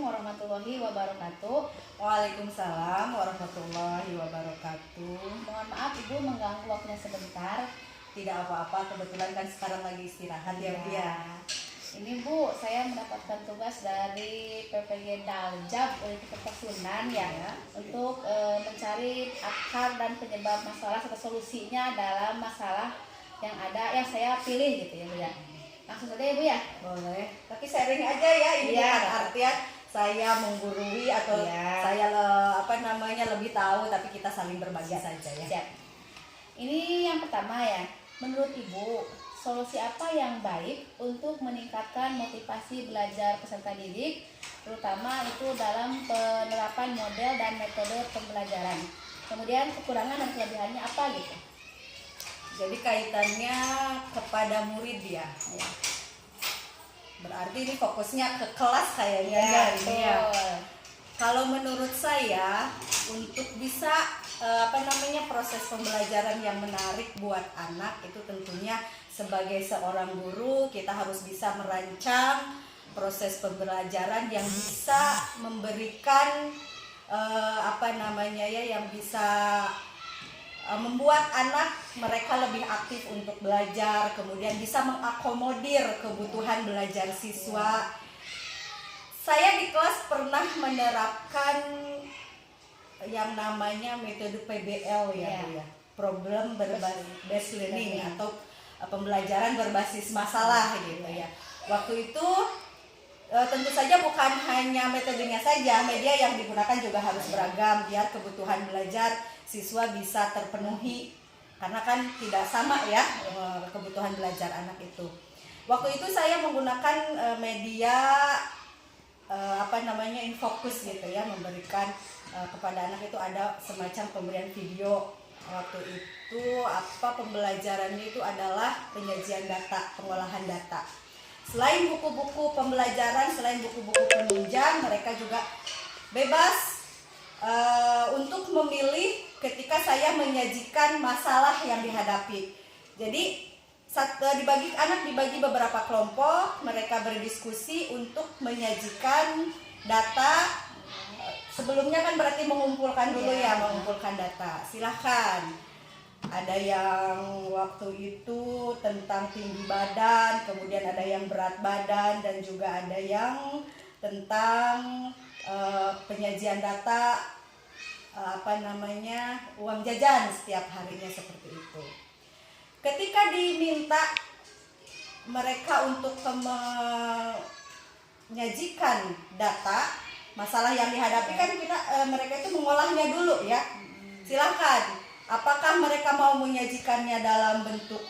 warahmatullahi wabarakatuh. Waalaikumsalam warahmatullahi wabarakatuh. Mohon maaf Ibu mengganggu waktunya sebentar. Tidak apa-apa, kebetulan kan sekarang lagi istirahat ya Bu ya. Ini Bu, saya mendapatkan tugas dari PPG Daljab Universitas Sunan ya, untuk mencari akar dan penyebab masalah serta solusinya dalam masalah yang ada yang saya pilih gitu ya Bu ya. Langsung saja ya Bu ya. Boleh. Tapi sharing aja ya, ini bukan artian saya menggurui atau saya lebih tahu, tapi kita saling berbagi saja ya. Siap. Ini yang pertama ya. Menurut Ibu, solusi apa yang baik untuk meningkatkan motivasi belajar peserta didik, terutama itu dalam penerapan model dan metode pembelajaran. Kemudian kekurangan dan kelebihannya apa gitu? Jadi kaitannya kepada murid ya. Berarti ini fokusnya ke kelas kayaknya ya. Kalau menurut saya, untuk bisa proses pembelajaran yang menarik buat anak itu tentunya sebagai seorang guru kita harus bisa merancang proses pembelajaran yang bisa memberikan yang bisa membuat anak mereka lebih aktif untuk belajar, kemudian bisa mengakomodir kebutuhan belajar siswa. Saya di kelas pernah menerapkan yang namanya metode PBL ya, problem based learning atau pembelajaran berbasis masalah gitu ya. Waktu itu tentu saja bukan hanya metodenya saja, media yang digunakan juga harus beragam biar kebutuhan belajar siswa bisa terpenuhi, karena kan tidak sama ya kebutuhan belajar anak itu. Waktu itu saya menggunakan media infocus gitu ya, memberikan kepada anak itu ada semacam pemberian video. Waktu itu pembelajarannya itu adalah penyajian data, pengolahan data. Selain buku-buku pembelajaran, selain buku-buku penunjang, mereka juga bebas untuk memilih ketika saya menyajikan masalah yang dihadapi. Jadi anak dibagi beberapa kelompok, mereka berdiskusi untuk menyajikan data. Sebelumnya kan berarti mengumpulkan dulu mengumpulkan data. Silahkan. Ada yang waktu itu tentang tinggi badan, kemudian ada yang berat badan, dan juga ada yang tentang penyajian data uang jajan setiap harinya seperti itu. Ketika diminta mereka untuk menyajikan data masalah yang dihadapi, kan mereka itu mengolahnya dulu ya. Silahkan, apakah mereka mau menyajikannya dalam bentuk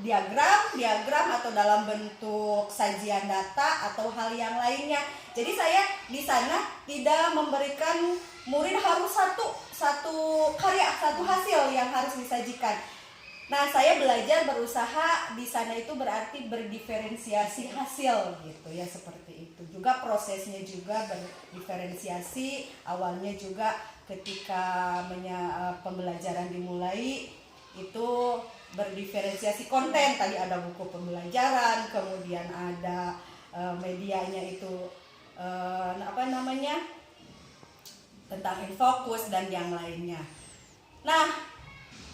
diagram atau dalam bentuk sajian data atau hal yang lainnya. Jadi saya di sana tidak memberikan murid harus satu karya, satu hasil yang harus disajikan. Nah, saya belajar berusaha di sana itu berarti berdiferensiasi hasil gitu ya, seperti itu. Juga prosesnya juga berdiferensiasi. Awalnya juga ketika pembelajaran dimulai itu berdiferensiasi konten. Tadi ada buku pembelajaran, kemudian ada medianya itu tentang infocus dan yang lainnya. Nah,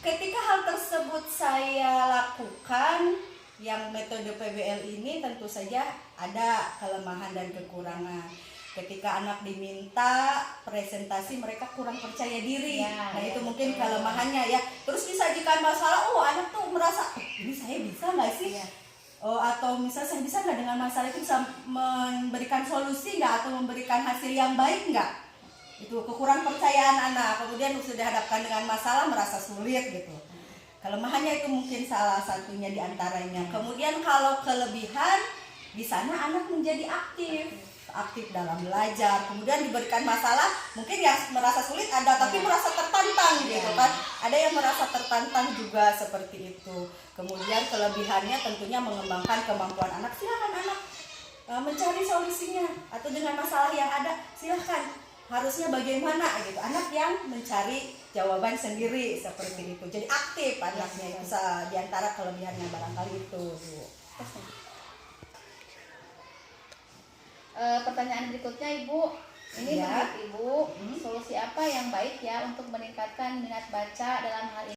ketika hal tersebut saya lakukan, yang metode PBL ini tentu saja ada kelemahan dan kekurangan. Ketika anak diminta presentasi, mereka kurang percaya diri. Itu mungkin kelemahannya ya. Terus disajikan masalah, anak tuh merasa, ini saya bisa nggak sih? Atau misalnya saya bisa nggak dengan masalah itu bisa memberikan solusi nggak, atau memberikan hasil yang baik nggak? Itu kekurang percayaan anak. Kemudian sudah dihadapkan dengan masalah merasa sulit gitu. Kelemahannya itu mungkin salah satunya diantaranya. Kemudian kalau kelebihan, di sana anak menjadi aktif dalam belajar. Kemudian diberikan masalah, mungkin yang merasa sulit ada, tapi merasa tertantang gitu kan. Ada yang merasa tertantang juga seperti itu. Kemudian kelebihannya tentunya mengembangkan kemampuan anak. Silakan anak mencari solusinya, atau dengan masalah yang ada silahkan harusnya bagaimana gitu. Anak yang mencari jawaban sendiri seperti itu. Jadi aktif anaknya itu diantara kelebihannya barangkali itu. pertanyaan berikutnya Ibu. Ini Ya. menurut Ibu, solusi apa yang baik ya untuk meningkatkan minat baca dalam hal ini?